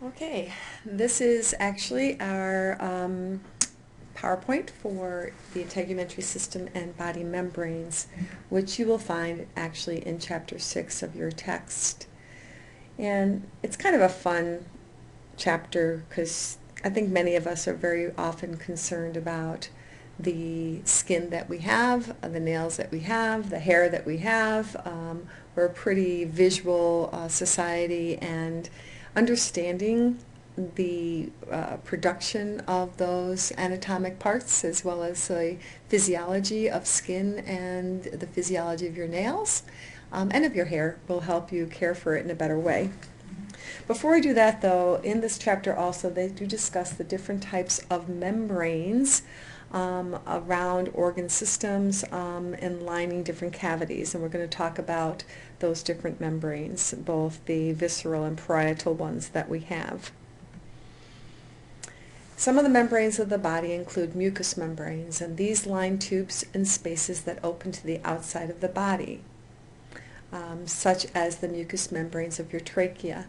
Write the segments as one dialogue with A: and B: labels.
A: Okay, this is actually our PowerPoint for the integumentary system and body membranes, which you will find actually in Chapter 6 of your text. And it's kind of a fun chapter because I think many of us are very often concerned about the skin that we have, the nails that we have, the hair that we have. We're a pretty visual society, and understanding the production of those anatomic parts as well as the physiology of skin and the physiology of your nails and of your hair will help you care for it in a better way. Before we do that, though, in this chapter also they do discuss the different types of membranes around organ systems and lining different cavities, and we're going to talk about those different membranes, both the visceral and parietal ones that we have. Some of the membranes of the body include mucous membranes, and these line tubes and spaces that open to the outside of the body, such as the mucous membranes of your trachea.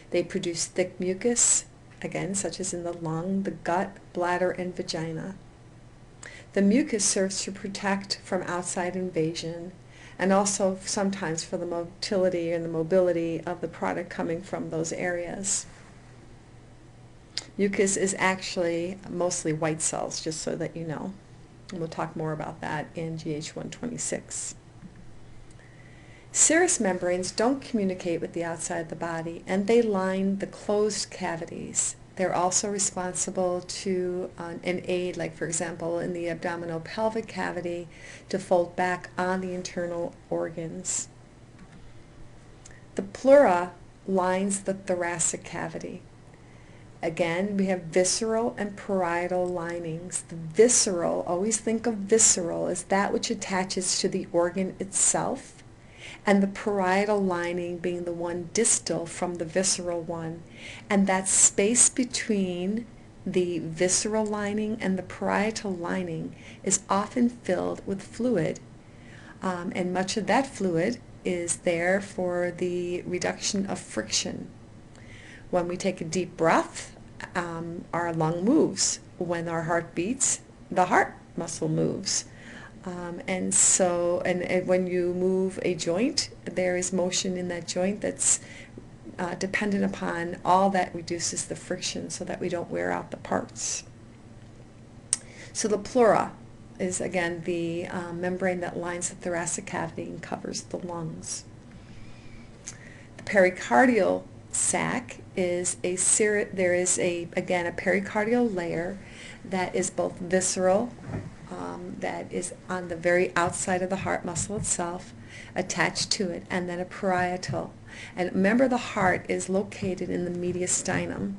A: They produce thick mucus, again, such as in the lung, the gut, bladder, and vagina. The mucus serves to protect from outside invasion and also sometimes for the motility and the mobility of the product coming from those areas. Mucus is actually mostly white cells, just so that you know. And we'll talk more about that in GH 126. Serous membranes don't communicate with the outside of the body, and they line the closed cavities. They're also responsible to and aid, like for example in the abdominopelvic cavity, to fold back on the internal organs. The pleura lines the thoracic cavity. Again, we have visceral and parietal linings. The visceral, always think of visceral as that which attaches to the organ itself, and the parietal lining being the one distal from the visceral one. And that space between the visceral lining and the parietal lining is often filled with fluid. And much of that fluid is there for the reduction of friction. When we take a deep breath, our lung moves. When our heart beats, the heart muscle moves. And when you move a joint, there is motion in that joint that's dependent upon all that reduces the friction so that we don't wear out the parts. So the pleura is again the membrane that lines the thoracic cavity and covers the lungs. The pericardial sac is there is again a pericardial layer that is both visceral, that is on the very outside of the heart muscle itself, attached to it, and then a parietal. And remember, the heart is located in the mediastinum.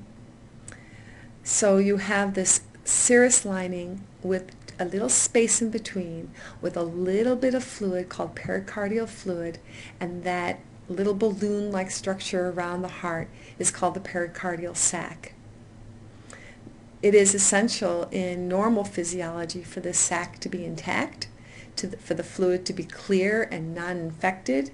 A: So you have this serous lining with a little space in between with a little bit of fluid called pericardial fluid, and that little balloon-like structure around the heart is called the pericardial sac. It is essential in normal physiology for the sac to be intact, for the fluid to be clear and non-infected.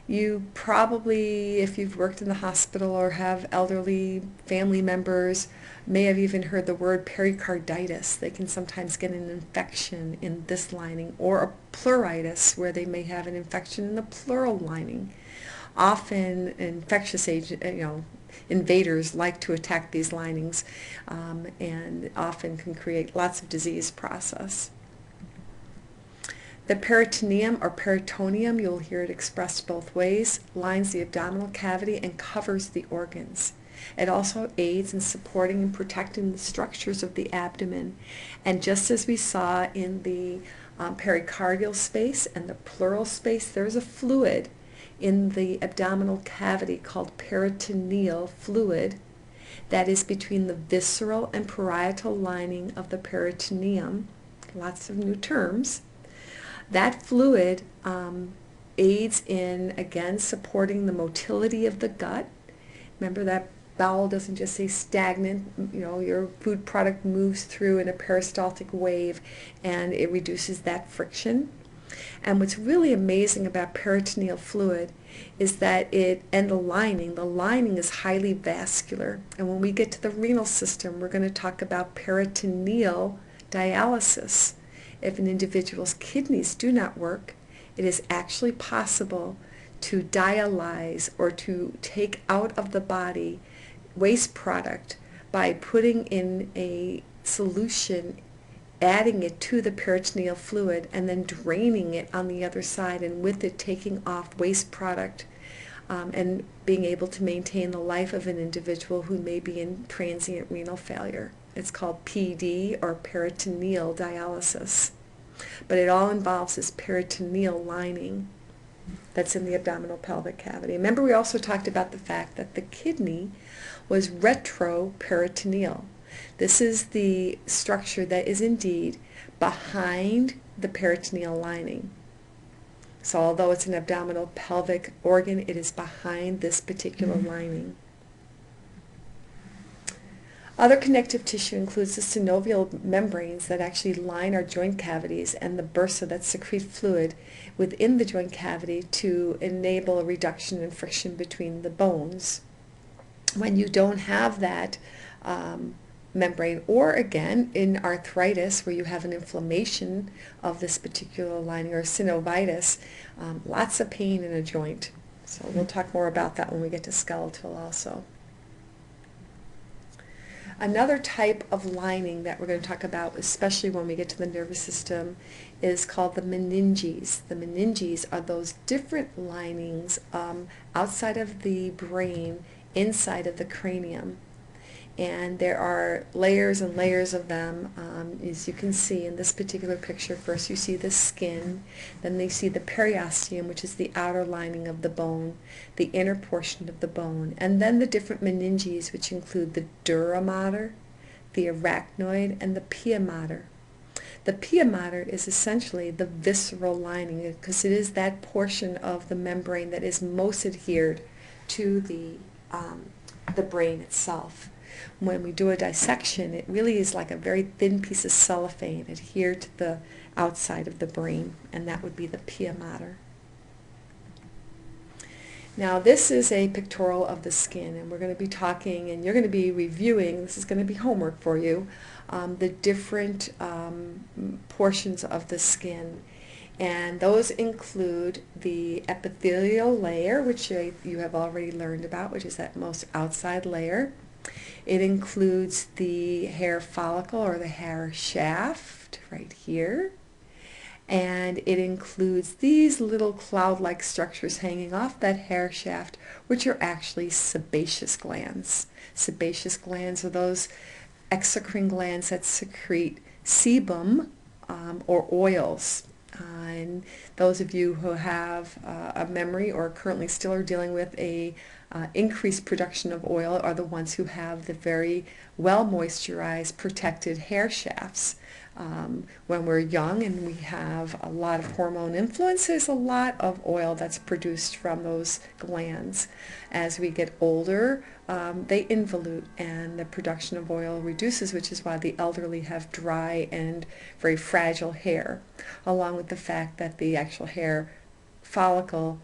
A: You probably, if you've worked in the hospital or have elderly family members, may have even heard the word pericarditis. They can sometimes get an infection in this lining, or a pleuritis where they may have an infection in the pleural lining. Often infectious invaders like to attack these linings and often can create lots of disease process. The peritoneum or peritoneum, you'll hear it expressed both ways, lines the abdominal cavity and covers the organs. It also aids in supporting and protecting the structures of the abdomen. And just as we saw in the pericardial space and the pleural space, there's a fluid in the abdominal cavity called peritoneal fluid that is between the visceral and parietal lining of the peritoneum. Lots of new terms. That fluid aids in, again, supporting the motility of the gut. Remember, that bowel doesn't just stay stagnant. Your food product moves through in a peristaltic wave, and it reduces that friction. And what's really amazing about peritoneal fluid is that and the lining is highly vascular. And when we get to the renal system, we're going to talk about peritoneal dialysis. If an individual's kidneys do not work, it is actually possible to dialyze or to take out of the body waste product by putting in a solution, adding it to the peritoneal fluid, and then draining it on the other side, and with it taking off waste product, and being able to maintain the life of an individual who may be in transient renal failure. It's called PD, or peritoneal dialysis. But it all involves this peritoneal lining that's in the abdominal pelvic cavity. Remember, we also talked about the fact that the kidney was retroperitoneal. This is the structure that is indeed behind the peritoneal lining. So although it's an abdominal pelvic organ, it is behind this particular lining. Other connective tissue includes the synovial membranes that actually line our joint cavities, and the bursa that secrete fluid within the joint cavity to enable a reduction in friction between the bones. When you don't have that membrane, or again in arthritis where you have an inflammation of this particular lining, or synovitis, lots of pain in a joint. So we'll talk more about that when we get to skeletal also. Another type of lining that we're going to talk about, especially when we get to the nervous system, is called the meninges. The meninges are those different linings outside of the brain, inside of the cranium. And there are layers and layers of them, as you can see in this particular picture. First you see the skin, then you see the periosteum, which is the outer lining of the bone, the inner portion of the bone, and then the different meninges, which include the dura mater, the arachnoid, and the pia mater. The pia mater is essentially the visceral lining, because it is that portion of the membrane that is most adhered to the brain itself. When we do a dissection, it really is like a very thin piece of cellophane adhered to the outside of the brain, and that would be the pia mater. Now this is a pictorial of the skin, and we're going to be talking, and you're going to be reviewing, this is going to be homework for you, the different portions of the skin. And those include the epithelial layer, which you have already learned about, which is that most outside layer. It includes the hair follicle, or the hair shaft right here. And it includes these little cloud-like structures hanging off that hair shaft, which are actually sebaceous glands. Sebaceous glands are those exocrine glands that secrete sebum, or oils. And those of you who have a memory, or currently still are dealing with a increased production of oil, are the ones who have the very well moisturized, protected hair shafts. When we're young and we have a lot of hormone influence, there's a lot of oil that's produced from those glands. As we get older, they involute, and the production of oil reduces, which is why the elderly have dry and very fragile hair, along with the fact that the actual hair follicle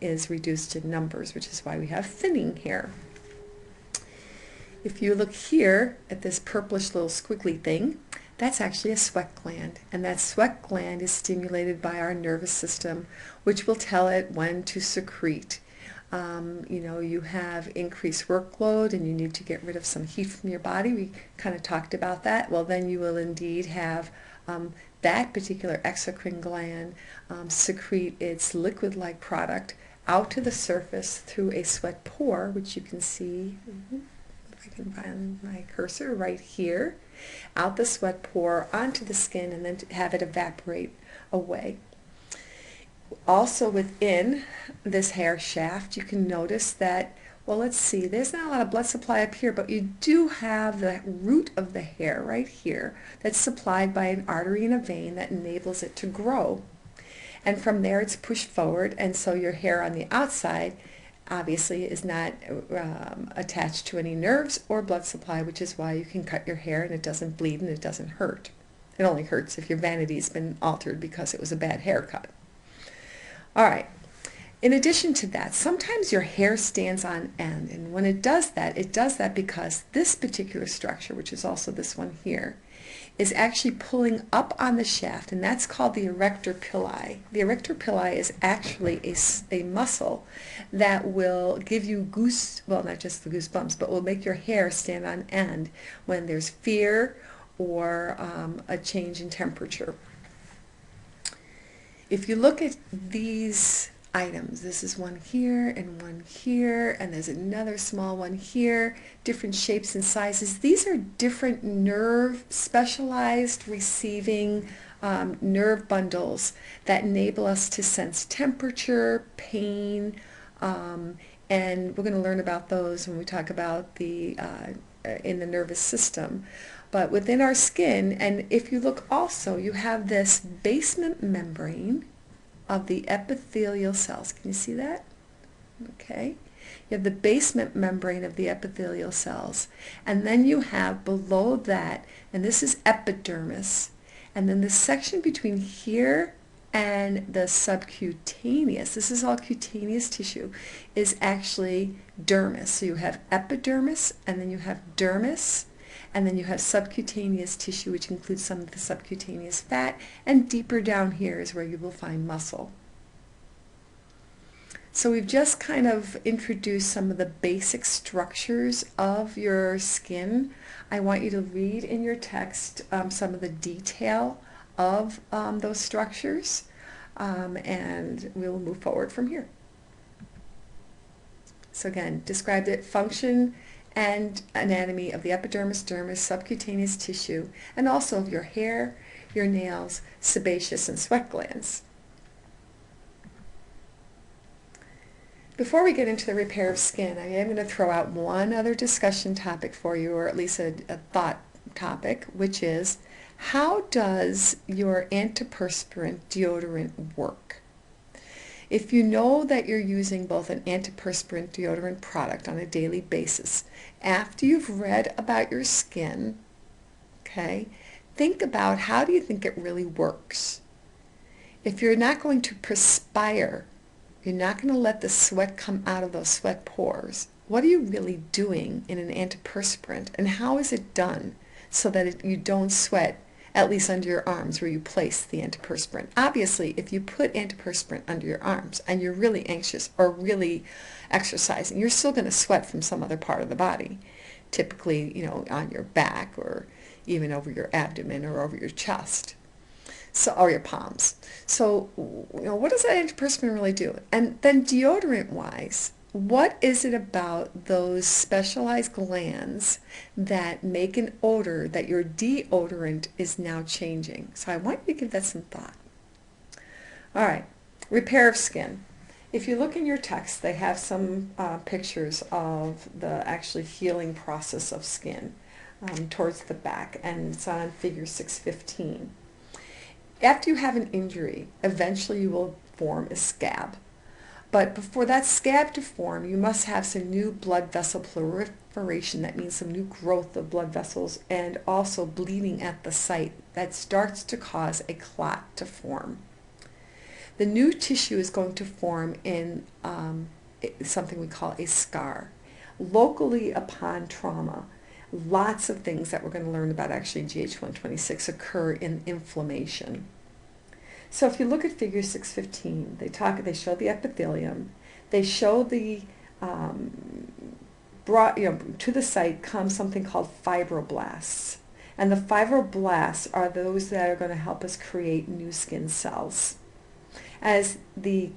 A: is reduced in numbers, which is why we have thinning hair. If you look here at this purplish little squiggly thing, that's actually a sweat gland, and that sweat gland is stimulated by our nervous system, which will tell it when to secrete. You have increased workload and you need to get rid of some heat from your body. We kind of talked about that. Well, then you will indeed have that particular exocrine gland secrete its liquid-like product out to the surface through a sweat pore, which you can see, if I can find my cursor right here, out the sweat pore onto the skin, and then to have it evaporate away. Also within this hair shaft, you can notice that, well, let's see, there's not a lot of blood supply up here, but you do have the root of the hair right here that's supplied by an artery and a vein that enables it to grow. And from there it's pushed forward, and so your hair on the outside obviously is not attached to any nerves or blood supply, which is why you can cut your hair and it doesn't bleed and it doesn't hurt. It only hurts if your vanity's been altered because it was a bad haircut. All right. In addition to that, sometimes your hair stands on end, and when it does that because this particular structure, which is also this one here, is actually pulling up on the shaft, and that's called the erector pili. The erector pili is actually a muscle that will give you well, not just the goosebumps, but will make your hair stand on end when there's fear or a change in temperature. If you look at these items, this is one here, and there's another small one here, different shapes and sizes. These are different nerve, specialized receiving nerve bundles that enable us to sense temperature, pain, and we're going to learn about those when we talk about the in the nervous system. But within our skin, and if you look also, you have this basement membrane of the epithelial cells. Can you see that? Okay. You have the basement membrane of the epithelial cells. And then you have below that, and this is epidermis, and then the section between here and the subcutaneous, this is all cutaneous tissue, is actually dermis. So you have epidermis, and then you have dermis, and then you have subcutaneous tissue, which includes some of the subcutaneous fat, and deeper down here is where you will find muscle. So we've just kind of introduced some of the basic structures of your skin. I want you to read in your text some of the detail of those structures, and we'll move forward from here. So again, described it, function and anatomy of the epidermis, dermis, subcutaneous tissue, and also of your hair, your nails, sebaceous and sweat glands. Before we get into the repair of skin, I am going to throw out one other discussion topic for you, or at least a thought topic, which is, how does your antiperspirant deodorant work? If you know that you're using both an antiperspirant deodorant product on a daily basis, after you've read about your skin, okay, think about, how do you think it really works? If you're not going to perspire, you're not going to let the sweat come out of those sweat pores, what are you really doing in an antiperspirant, and how is it done so that you don't sweat, at least under your arms where you place the antiperspirant? Obviously, if you put antiperspirant under your arms and you're really anxious or really exercising, you're still going to sweat from some other part of the body, typically, you know, on your back or even over your abdomen or over your chest, so, or your palms. So, you know, what does that antiperspirant really do? And then deodorant-wise, what is it about those specialized glands that make an odor that your deodorant is now changing? So I want you to give that some thought. All right, repair of skin. If you look in your text, they have some pictures of the actually healing process of skin towards the back, and it's on figure 615. After you have an injury, eventually you will form a scab. But before that scab to form, you must have some new blood vessel proliferation. That means some new growth of blood vessels, and also bleeding at the site that starts to cause a clot to form. The new tissue is going to form in something we call a scar. Locally upon trauma, lots of things that we're going to learn about actually in GH126 occur in inflammation. So if you look at figure 615, they show the epithelium, they show the, to the site comes something called fibroblasts. And the fibroblasts are those that are going to help us create new skin cells. As the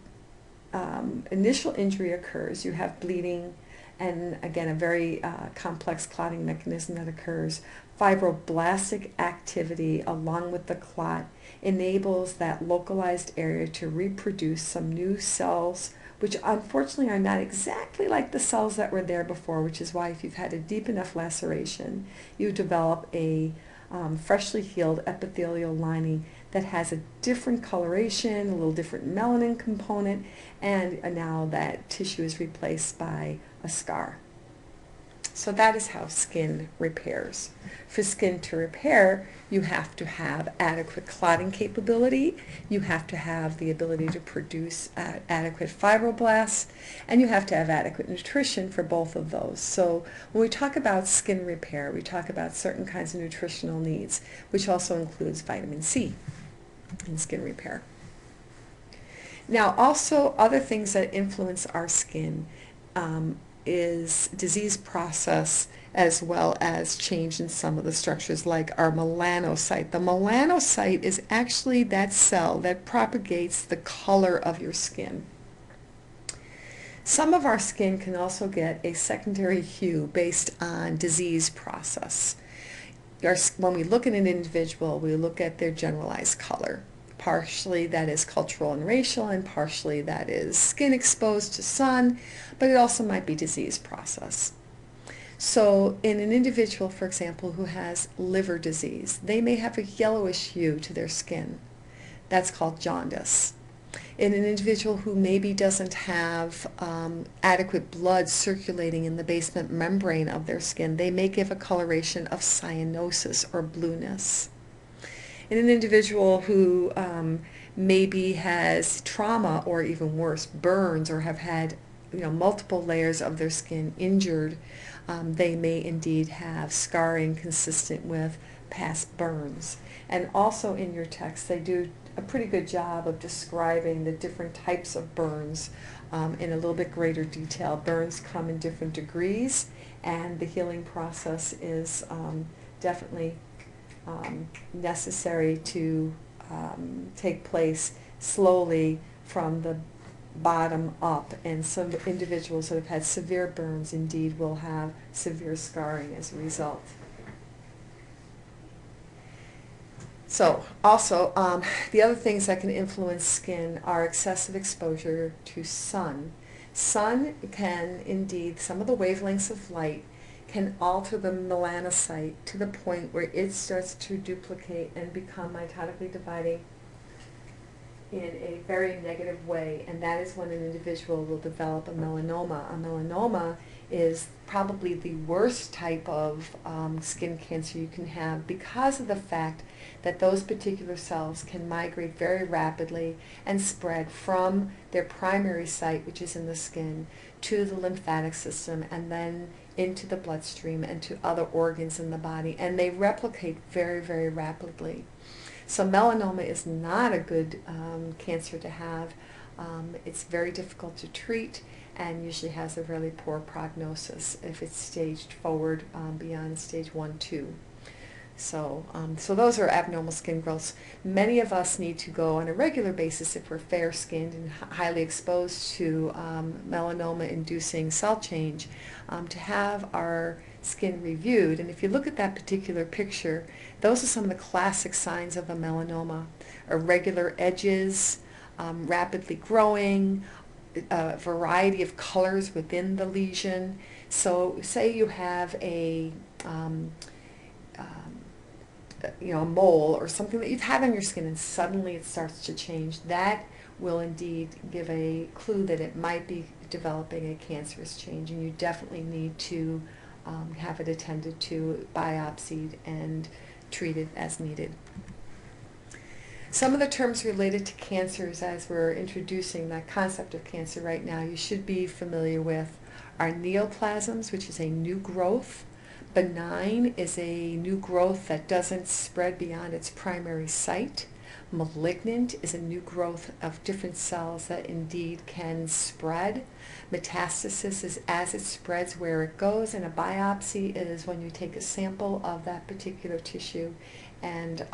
A: initial injury occurs, you have bleeding, and again, a very complex clotting mechanism that occurs. Fibroblastic activity along with the clot enables that localized area to reproduce some new cells, which unfortunately are not exactly like the cells that were there before, which is why if you've had a deep enough laceration, you develop a freshly healed epithelial lining that has a different coloration, a little different melanin component, and now that tissue is replaced by a scar. So that is how skin repairs. For skin to repair, you have to have adequate clotting capability, you have to have the ability to produce adequate fibroblasts, and you have to have adequate nutrition for both of those. So when we talk about skin repair, we talk about certain kinds of nutritional needs, which also includes vitamin C in skin repair. Now, also other things that influence our skin is disease process, as well as change in some of the structures like our melanocyte. The melanocyte is actually that cell that propagates the color of your skin. Some of our skin can also get a secondary hue based on disease process. When we look at an individual, we look at their generalized color. Partially that is cultural and racial, and partially that is skin exposed to sun, but it also might be disease process. So in an individual, for example, who has liver disease, they may have a yellowish hue to their skin. That's called jaundice. In an individual who maybe doesn't have adequate blood circulating in the basement membrane of their skin, they may give a coloration of cyanosis or blueness. In an individual who maybe has trauma, or even worse, burns, or have had multiple layers of their skin injured, they may indeed have scarring consistent with past burns. And also in your text, they do a pretty good job of describing the different types of burns in a little bit greater detail. Burns come in different degrees, and the healing process is definitely necessary to take place slowly from the bottom up, and some individuals that have had severe burns indeed will have severe scarring as a result. So also the other things that can influence skin are excessive exposure to sun. Sun can indeed, some of the wavelengths of light can alter the melanocyte to the point where it starts to duplicate and become mitotically dividing in a very negative way, and that is when an individual will develop a melanoma. A melanoma is probably the worst type of skin cancer you can have, because of the fact that those particular cells can migrate very rapidly and spread from their primary site, which is in the skin, to the lymphatic system, and then into the bloodstream and to other organs in the body, and they replicate very, very rapidly. So melanoma is not a good cancer to have. It's very difficult to treat and usually has a really poor prognosis if it's staged forward beyond stage 1, 2. So those are abnormal skin growths. Many of us need to go on a regular basis, if we're fair-skinned and highly exposed to melanoma-inducing cell change, to have our skin reviewed. And if you look at that particular picture, those are some of the classic signs of a melanoma: irregular edges, rapidly growing, a variety of colors within the lesion. So say you have a a mole or something that you've had on your skin and suddenly it starts to change. That will indeed give a clue that it might be developing a cancerous change, and you definitely need to have it attended to, biopsied, and treated as needed. Some of the terms related to cancers, as we're introducing that concept of cancer right now, you should be familiar with are neoplasms, which is a new growth. Benign is a new growth that doesn't spread beyond its primary site. Malignant is a new growth of different cells that indeed can spread. Metastasis is as it spreads where it goes, and a biopsy is when you take a sample of that particular tissue and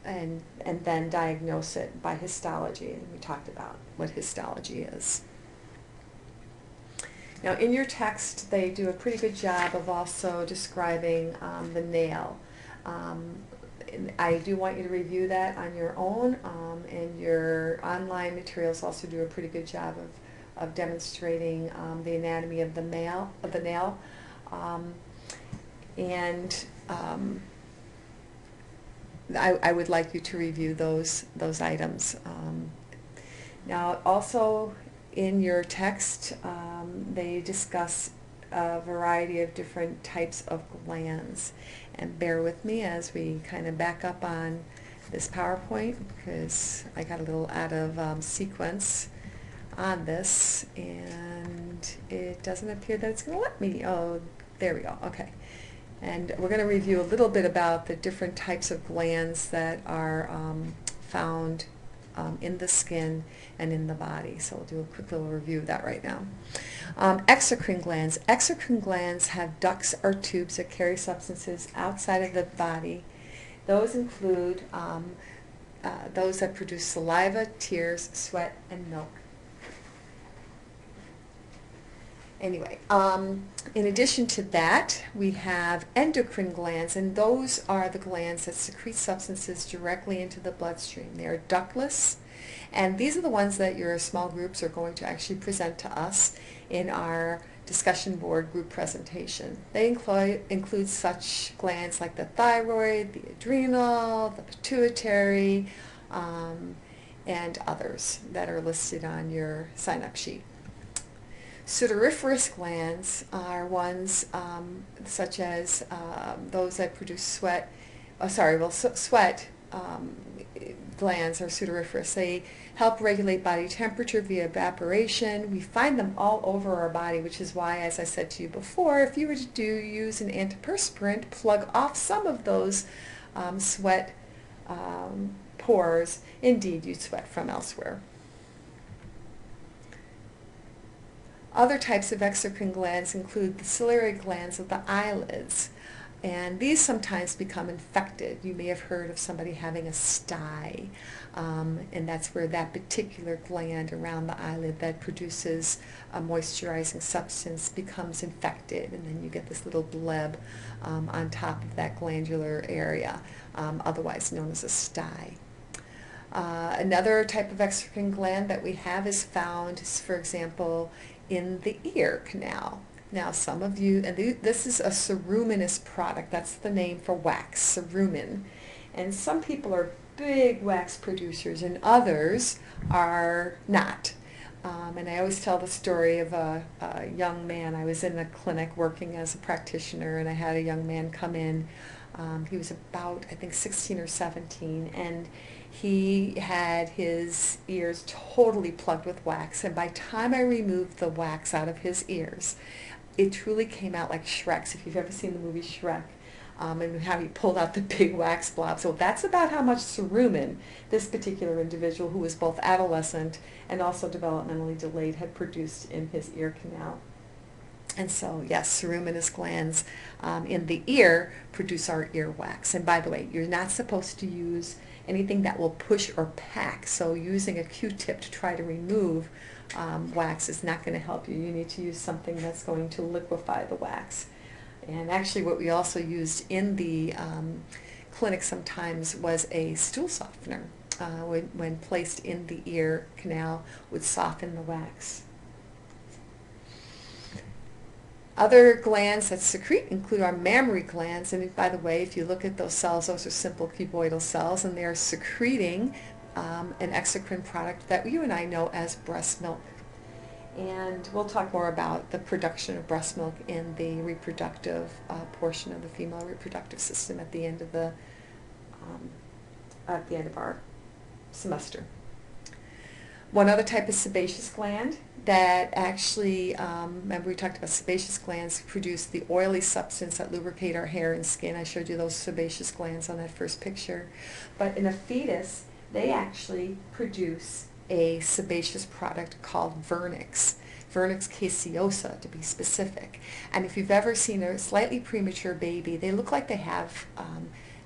A: then diagnose it by histology. And we talked about what histology is. Now in your text, they do a pretty good job of also describing the nail. I do want you to review that on your own, and your online materials also do a pretty good job of demonstrating the anatomy of the nail. I would like you to review those items. Now also in your text, they discuss a variety of different types of glands. And bear with me as we kind of back up on this PowerPoint, because I got a little out of sequence on this, and it doesn't appear that it's going to let me. Oh, there we go. Okay. And we're going to review a little bit about the different types of glands that are found in the skin and in the body. So we'll do a quick little review of that right now. Exocrine glands. Exocrine glands have ducts or tubes that carry substances outside of the body. Those include those that produce saliva, tears, sweat, and milk. Anyway, in addition to that, we have endocrine glands, and those are the glands that secrete substances directly into the bloodstream. They are ductless, and these are the ones that your small groups are going to actually present to us in our discussion board group presentation. They include such glands like the thyroid, the adrenal, the pituitary, and others that are listed on your sign-up sheet. Sudoriferous glands are ones such as those that produce sweat. Sweat glands are sudoriferous. They help regulate body temperature via evaporation. We find them all over our body, which is why, as I said to you before, if you were to use an antiperspirant, plug off some of those sweat pores, indeed you'd sweat from elsewhere. Other types of exocrine glands include the ciliary glands of the eyelids, and these sometimes become infected. You may have heard of somebody having a sty, and that's where that particular gland around the eyelid that produces a moisturizing substance becomes infected, and then you get this little bleb on top of that glandular area, otherwise known as a sty. Another type of exocrine gland that we have is found, for example, in the ear canal. Now some of you, and this is a ceruminous product, that's the name for wax, cerumen. And some people are big wax producers and others are not. And I always tell the story of a young man. I was in a clinic working as a practitioner, and I had a young man come in. He was about, I think, 16 or 17, and he had his ears totally plugged with wax, and by the time I removed the wax out of his ears, it truly came out like Shrek's, if you've ever seen the movie Shrek, and how he pulled out the big wax blob. So that's about how much cerumen this particular individual, who was both adolescent and also developmentally delayed, had produced in his ear canal. And so, yes, ceruminous glands in the ear produce our earwax. And by the way, you're not supposed to use anything that will push or pack. So using a Q-tip to try to remove wax is not going to help you. You need to use something that's going to liquefy the wax. And actually what we also used in the clinic sometimes was a stool softener. When placed in the ear canal, would soften the wax. Other glands that secrete include our mammary glands, and by the way, if you look at those cells, those are simple cuboidal cells, and they are secreting an exocrine product that you and I know as breast milk. And we'll talk more about the production of breast milk in the reproductive portion of the female reproductive system at the end of our semester. One other type is sebaceous gland that actually, remember we talked about sebaceous glands produce the oily substance that lubricate our hair and skin. I showed you those sebaceous glands on that first picture. But in a fetus, they actually produce a sebaceous product called vernix. Vernix caseosa, to be specific. And if you've ever seen a slightly premature baby, they look like they have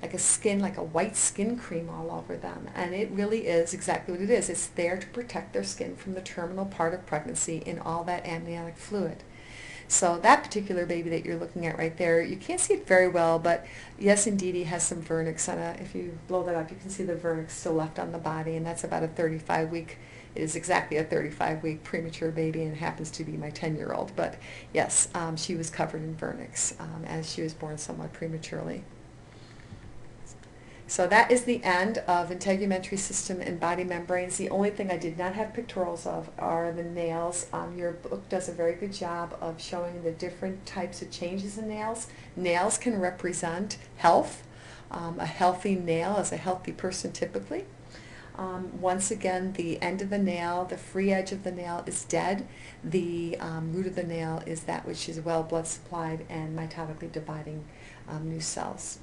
A: like a white skin cream all over them, and it really is exactly what it is. It's there to protect their skin from the terminal part of pregnancy in all that amniotic fluid. So that particular baby that you're looking at right there, you can't see it very well, but yes, indeed, he has some vernix on it. If you blow that up, you can see the vernix still left on the body, and that's about a 35-week. It is exactly a 35-week premature baby, and it happens to be my 10-year-old. But yes, she was covered in vernix as she was born somewhat prematurely. So that is the end of integumentary system and body membranes. The only thing I did not have pictorials of are the nails. Your book does a very good job of showing the different types of changes in nails. Nails can represent health. A healthy nail is a healthy person typically. Once again, the end of the nail, the free edge of the nail is dead. The root of the nail is that which is well blood supplied and mitotically dividing new cells.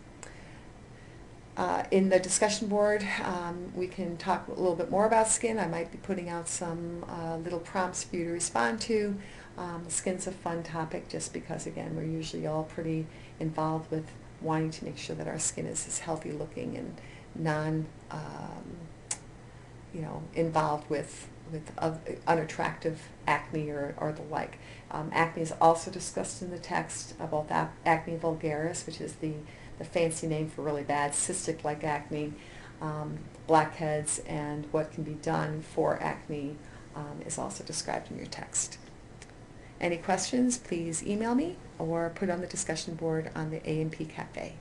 A: In the discussion board, we can talk a little bit more about skin. I might be putting out some little prompts for you to respond to. Skin's a fun topic just because, again, we're usually all pretty involved with wanting to make sure that our skin is as healthy looking and involved with unattractive acne or the like. Acne is also discussed in the text about acne vulgaris, which is the fancy name for really bad cystic-like acne, blackheads, and what can be done for acne is also described in your text. Any questions, please email me or put on the discussion board on the A&P Cafe.